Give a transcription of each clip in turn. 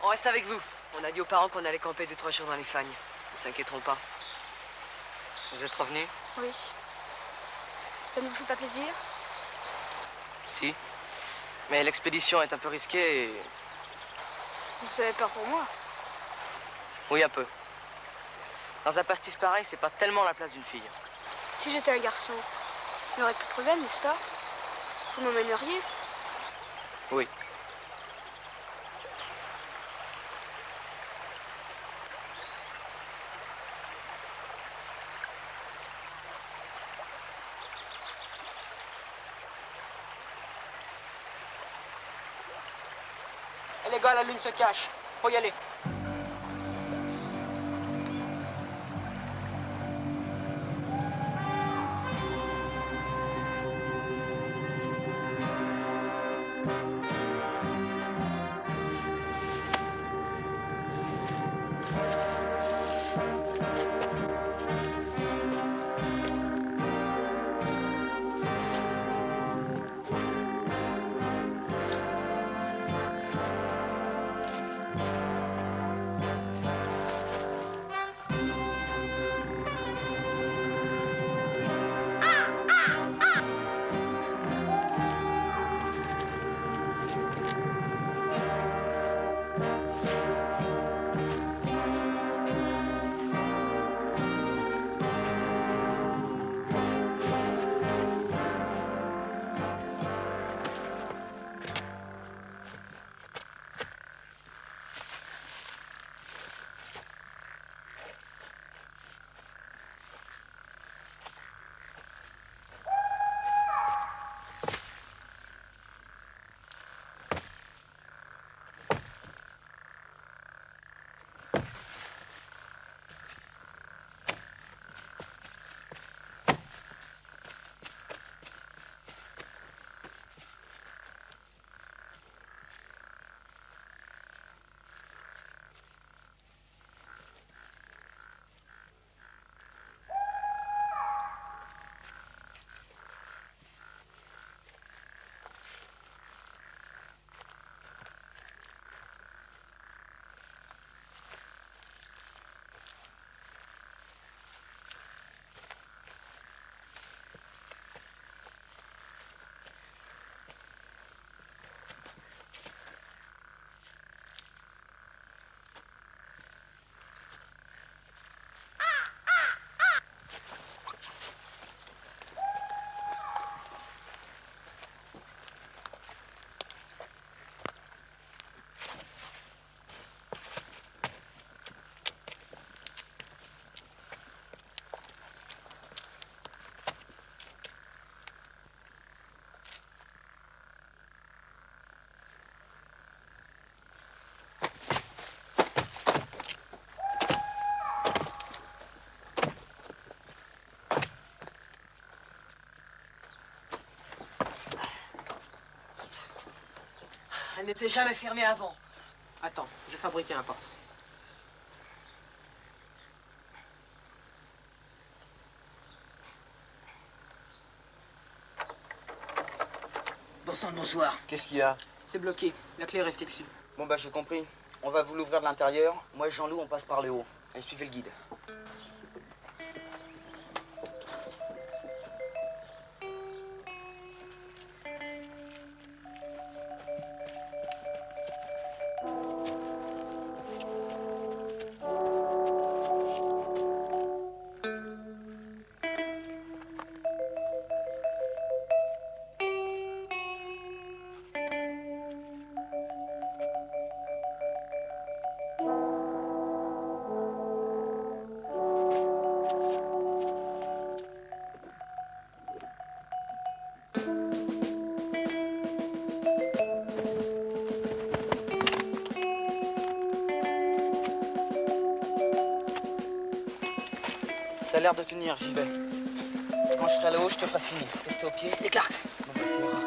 On reste avec vous. On a dit aux parents qu'on allait camper 2-3 jours dans les fagnes. Ils ne s'inquiéteront pas. Vous êtes revenu? Oui. Ça ne vous fait pas plaisir? Si. Mais l'expédition est un peu risquée et... Vous avez peur pour moi? Oui, un peu. Dans un pastis pareil, c'est pas tellement la place d'une fille. Si j'étais un garçon, il n'y aurait plus de problème, n'est-ce pas? Vous m'emmèneriez? Oui. Et les gars, la lune se cache. Faut y aller. Elle n'était jamais fermée avant. Attends, je vais fabriquer un passe. Bon sang, bonsoir. Qu'est-ce qu'il y a? C'est bloqué. La clé est restée dessus. Bon bah j'ai compris. On va vous l'ouvrir de l'intérieur. Moi et Jean-Loup, on passe par le haut. Allez, suivez le guide. Ça a l'air de tenir, j'y vais. Quand je serai là-haut, je te ferai signe. Reste au pied. Écarte. Bon, bah, ça ira.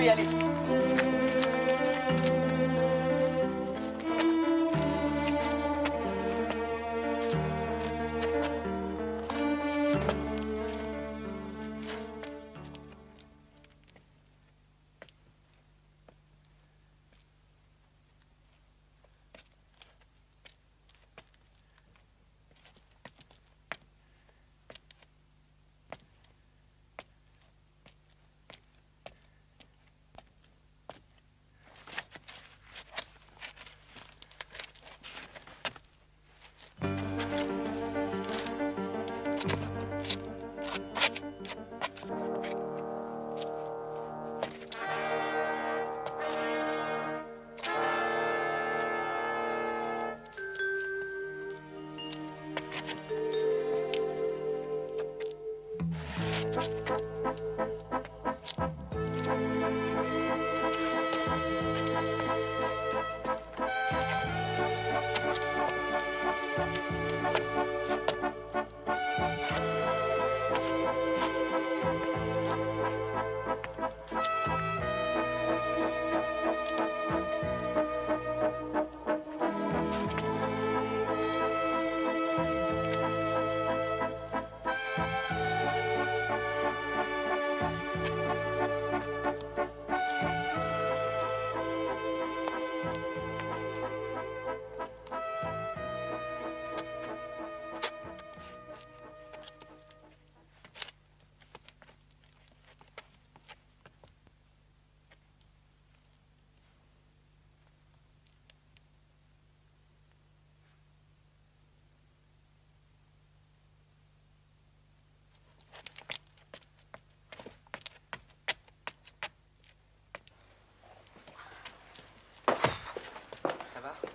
y aller.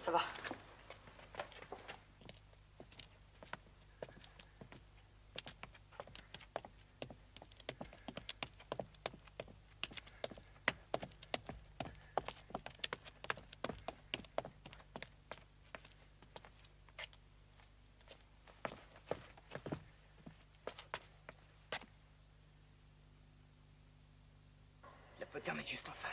Ça va. La poterne est juste en face.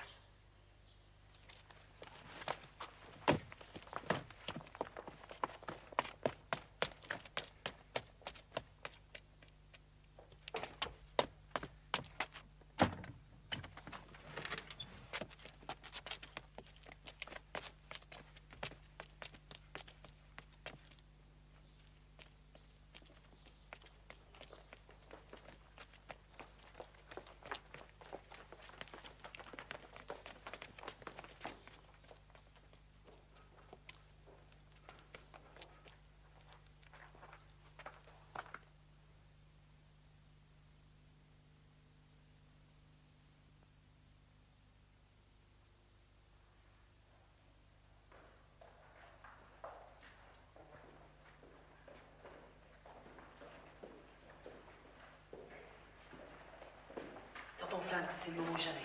Sur ton flingue, c'est le moment ou jamais.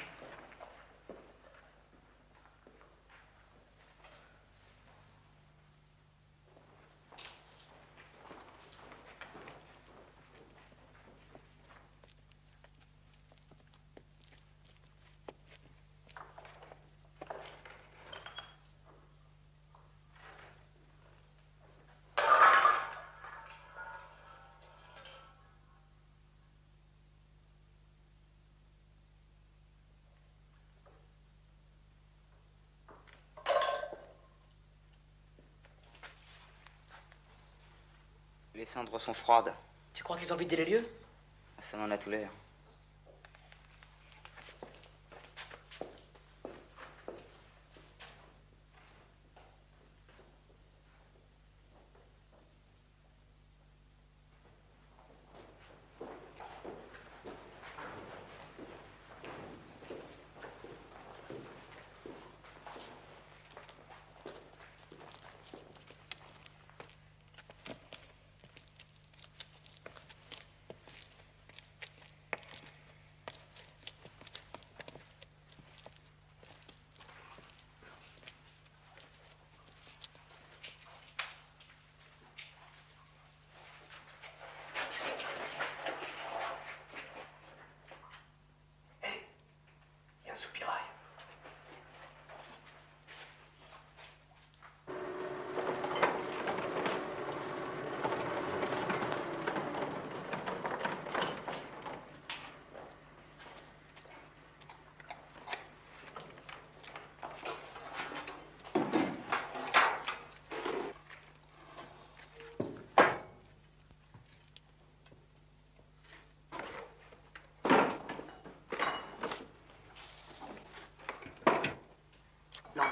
Les cendres sont froides. Tu crois qu'ils ont vidé les lieux? Ça en a tout l'air.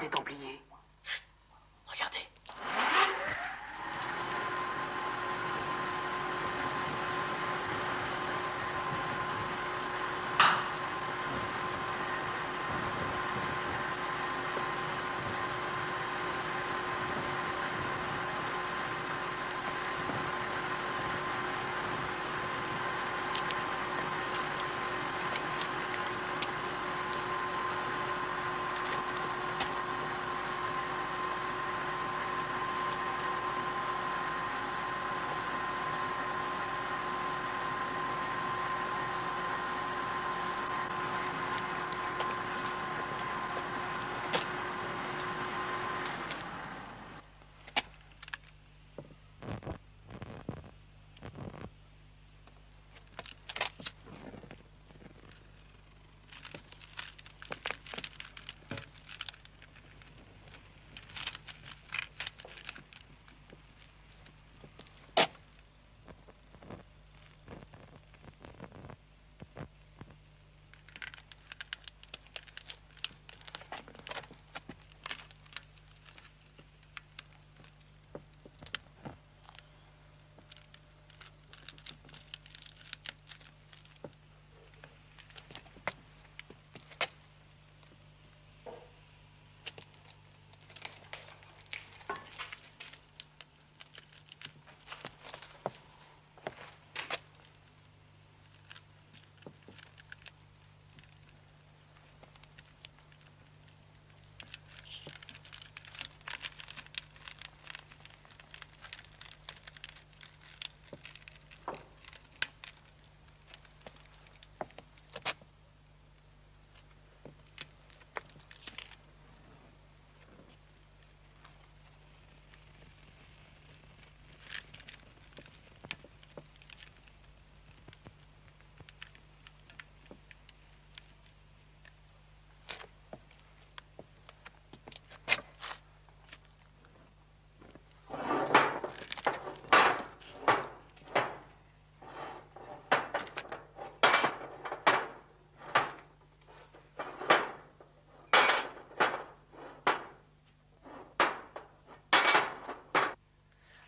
des Templiers. Chut, regardez.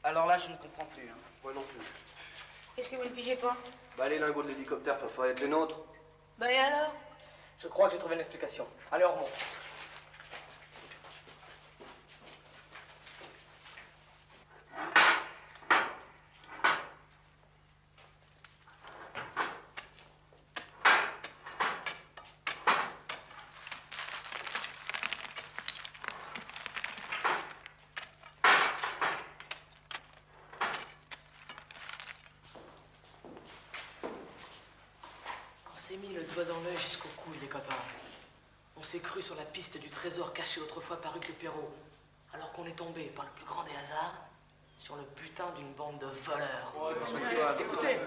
Alors là, je ne comprends plus. Hein. Moi non plus. Qu'est-ce que vous ne pigez pas? Bah, les lingots de l'hélicoptère peuvent pas être les nôtres. Bah et alors? Je crois que j'ai trouvé une explication. Allez, on remonte. On s'est mis le doigt dans l'œil jusqu'au cou, les copains. On s'est cru sur la piste du trésor caché autrefois par Hugues de Perrault, alors qu'on est tombé, par le plus grand des hasards, sur le butin d'une bande de voleurs. Écoutez,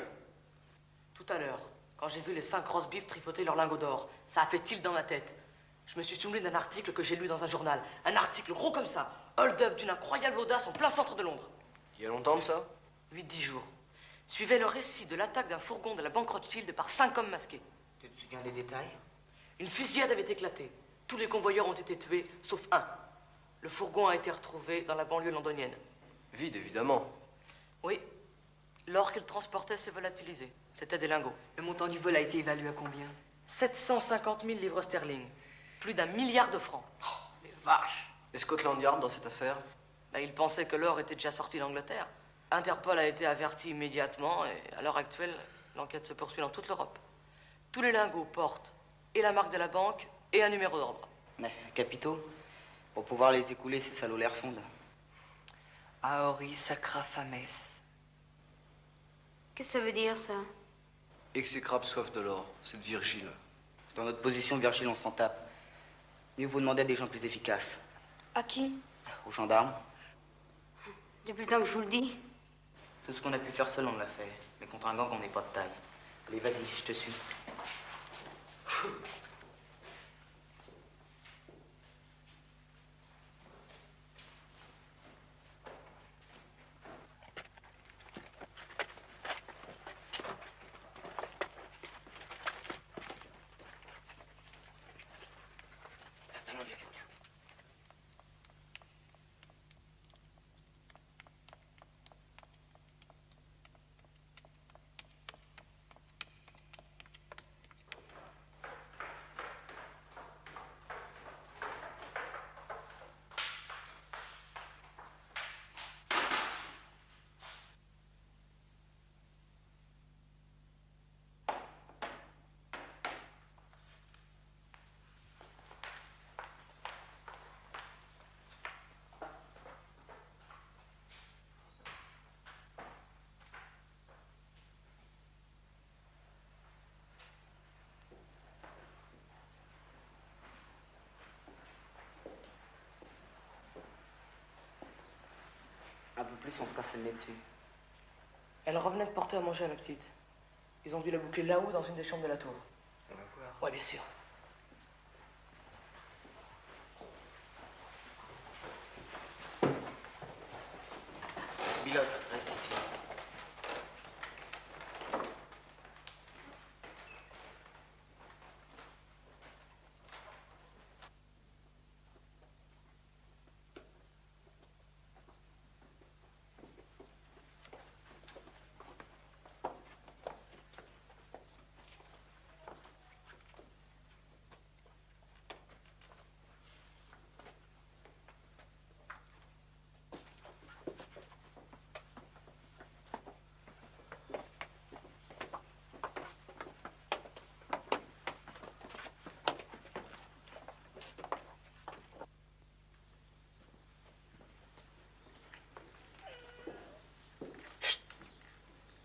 tout à l'heure, quand j'ai vu les 5 roast-beef tripoter leur lingot d'or, ça a fait tilt dans ma tête. Je me suis souvenu d'un article que j'ai lu dans un journal. Un article gros comme ça. Hold-up d'une incroyable audace en plein centre de Londres. Il y a longtemps de ça? 8-10 jours. Suivait le récit de l'attaque d'un fourgon de la banque Rothschild par 5 hommes masqués. Tu te souviens des détails? Une fusillade avait éclaté. Tous les convoyeurs ont été tués, sauf un. Le fourgon a été retrouvé dans la banlieue londonienne. Vide, évidemment. Oui. L'or qu'il transportait s'est volatilisé. C'était des lingots. Le montant du vol a été évalué à combien? 750 000 livres sterling. Plus d'1 milliard de francs. Oh, les vaches! Et Scotland Yard dans cette affaire? Ben, il pensait que l'or était déjà sorti d'Angleterre. Interpol a été averti immédiatement et à l'heure actuelle, l'enquête se poursuit dans toute l'Europe. Tous les lingots portent et la marque de la banque et un numéro d'ordre. Capitaux, pour pouvoir les écouler, ces salauds les refondent. Aori sacra fames. Qu'est-ce que ça veut dire, ça? Exécrable soif de l'or, c'est de Virgile. Dans notre position, Virgile, on s'en tape. Mieux vous demander à des gens plus efficaces. À qui? Aux gendarmes. Depuis le temps que je vous le dis. Tout ce qu'on a pu faire seul, on l'a fait. Mais contre un gang, on n'est pas de taille. Allez, vas-y, je te suis. plus on se casse le nez dessus. Elle revenait de porter à manger à la petite. Ils ont dû la boucler là-haut dans une des chambres de la tour. On va voir. Ouais, bien sûr. Biloc, reste ici.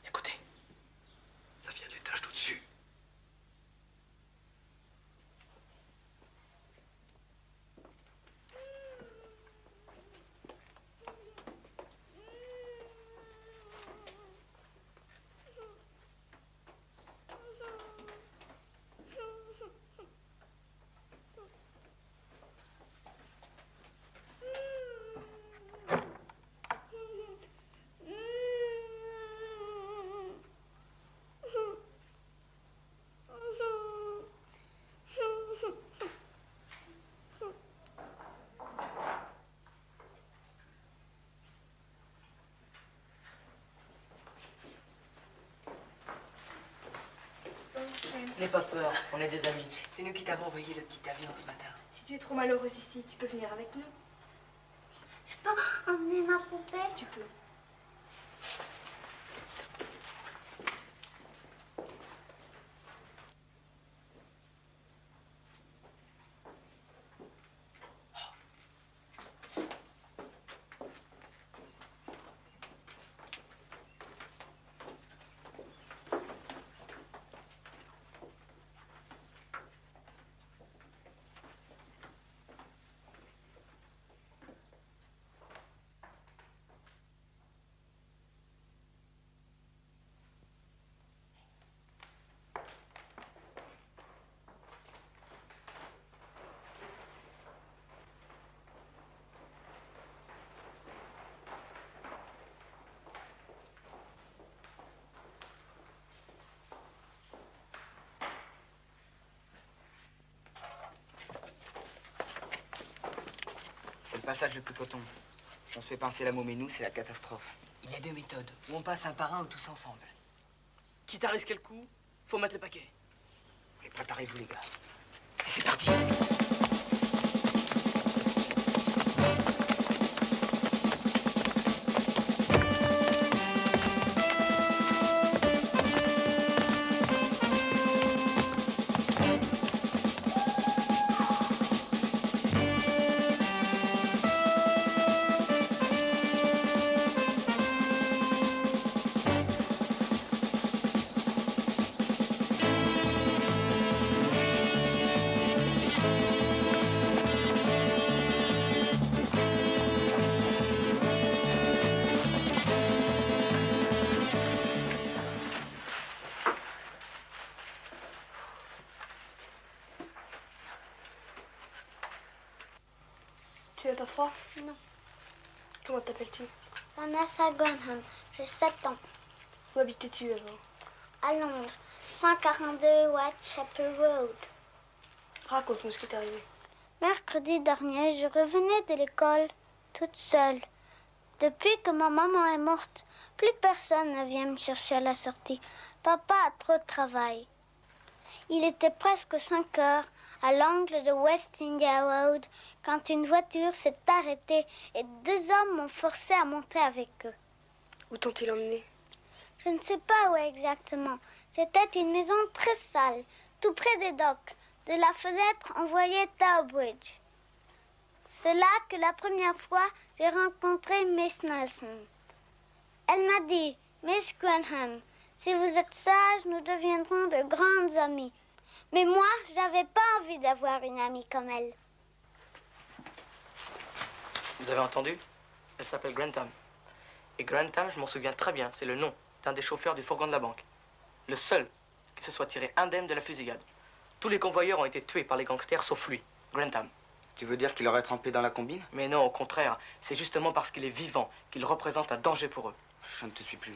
Écoutez. Ça vient de l'étage d'au-dessus. N'aie pas peur, on est des amis. C'est nous qui t'avons envoyé le petit avion ce matin. Si tu es trop malheureuse ici, tu peux venir avec nous. Je peux emmener ma poupée? Tu peux. C'est le passage le plus coton. On se fait pincer la môme et nous, c'est la catastrophe. Il y a deux méthodes. Ou on passe un par un ou tous ensemble. Quitte à risquer le coup, faut mettre le paquet. Allez, préparez-vous les gars. Et c'est parti. Tu n'as pas froid? Non. Comment t'appelles-tu? Vanessa Granham, j'ai 7 ans. Où habitais-tu avant? À Londres, 142 Whitechapel Road. Raconte-moi ce qui t'est arrivé. Mercredi dernier, je revenais de l'école toute seule. Depuis que ma maman est morte, plus personne ne vient me chercher à la sortie. Papa a trop de travail. Il était presque 5 heures à l'angle de West India Road quand une voiture s'est arrêtée et 2 hommes m'ont forcé à monter avec eux. Où t'ont-ils emmené? Je ne sais pas où exactement. C'était une maison très sale, tout près des docks. De la fenêtre, on voyait Tower Bridge. C'est là que la première fois, j'ai rencontré Miss Nelson. Elle m'a dit, Miss Granham, si vous êtes sage, nous deviendrons de grandes amies. Mais moi, je n'avais pas envie d'avoir une amie comme elle. Vous avez entendu? Elle s'appelle Grantham. Et Grantham, je m'en souviens très bien, c'est le nom d'un des chauffeurs du fourgon de la banque. Le seul qui se soit tiré indemne de la fusillade. Tous les convoyeurs ont été tués par les gangsters sauf lui, Grantham. Tu veux dire qu'il aurait trempé dans la combine? Mais non, au contraire, c'est justement parce qu'il est vivant qu'il représente un danger pour eux. Je ne te suis plus.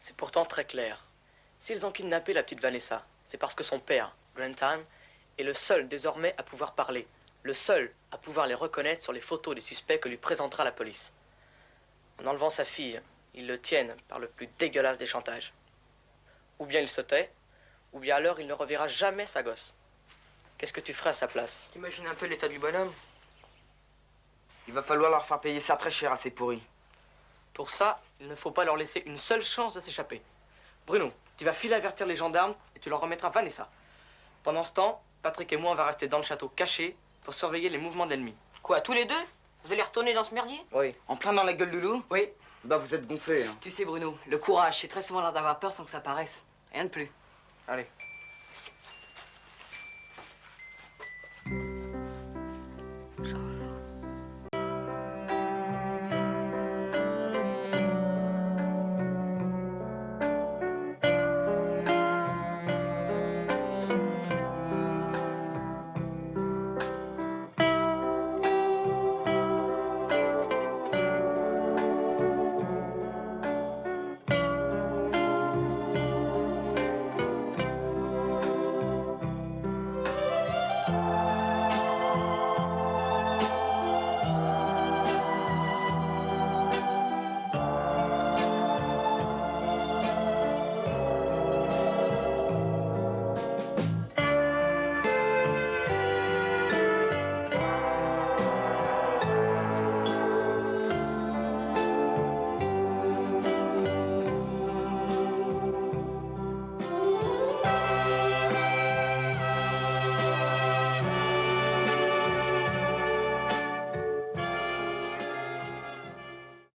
C'est pourtant très clair. S'ils ont kidnappé la petite Vanessa, c'est parce que son père, Grantham, est le seul désormais à pouvoir parler, le seul à pouvoir les reconnaître sur les photos des suspects que lui présentera la police. En enlevant sa fille, ils le tiennent par le plus dégueulasse des chantages. Ou bien il se tait, ou bien alors il ne reverra jamais sa gosse. Qu'est-ce que tu ferais à sa place? T'imagines un peu l'état du bonhomme? Il va falloir leur faire payer ça très cher à ces pourris. Pour ça, il ne faut pas leur laisser une seule chance de s'échapper. Bruno, tu vas filer avertir les gendarmes et tu leur remettras Vanessa. Pendant ce temps, Patrick et moi, on va rester dans le château cachés pour surveiller les mouvements de l'ennemi. Quoi, tous les deux? Vous allez retourner dans ce merdier? Oui. En plein dans la gueule du loup? Oui. Bah vous êtes gonflés, hein. Tu sais, Bruno, le courage, c'est très souvent l'art d'avoir peur sans que ça paraisse. Rien de plus. Allez. Ça.